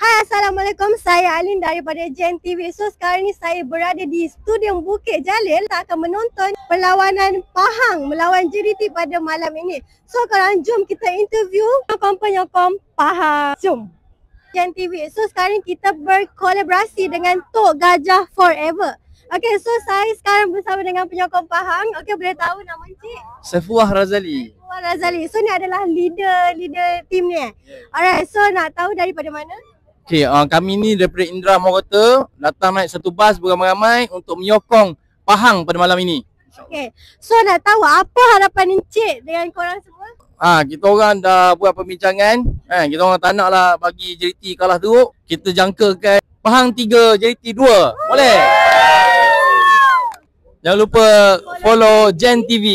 Hai, Assalamualaikum. Saya Alin daripada Gen TV. So, sekarang ni saya berada di Studium Bukit Jalil. Kita akan menonton perlawanan Pahang melawan JDT pada malam ini. So, korang jom kita interview penyokong Pahang. Jom. Gen TV. So, sekarang ni kita berkolaborasi dengan Tok Gajah Forever. Okay, so saya sekarang bersama dengan penyokong Pahang. Okay, boleh tahu nama encik? Saifuah Razali. Saifuah Razali. So, ni adalah leader tim ni. Alright, so nak tahu daripada mana? Okay, kami ni daripada Indra Morata datang naik satu bas beramai-ramai untuk menyokong Pahang pada malam ini. Okay, so nak tahu apa harapan encik dengan korang semua? Kita orang dah buat perbincangan. Kita orang tak nak lah bagi JDT kalah teruk. Kita jangkakan Pahang 3, JDT 2. Boleh? Jangan lupa follow Gen TV.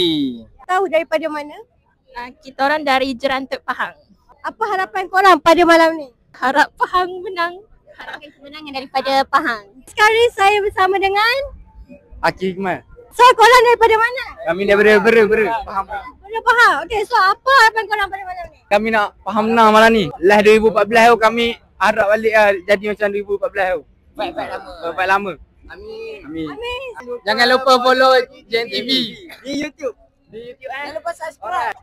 Tahu daripada mana? Kita orang dari Jerantuk Pahang. Apa harapan korang pada malam ni? Harap Pahang menang. Harapkan kemenangan daripada Pahang. Sekarang ni saya bersama dengan Akil Hikmat. So, korang daripada mana? Kami daripada Bera. Pahang. Pahang. Okay, so apa harapan korang pada malam ni? Kami nak Pahang menang malam ni. Last 2014 tu kami harap balik jadi macam 2014 tu. Baik lama. Amin. Amin. Jangan lupa follow Gen TV Di YouTube. Jangan lupa subscribe.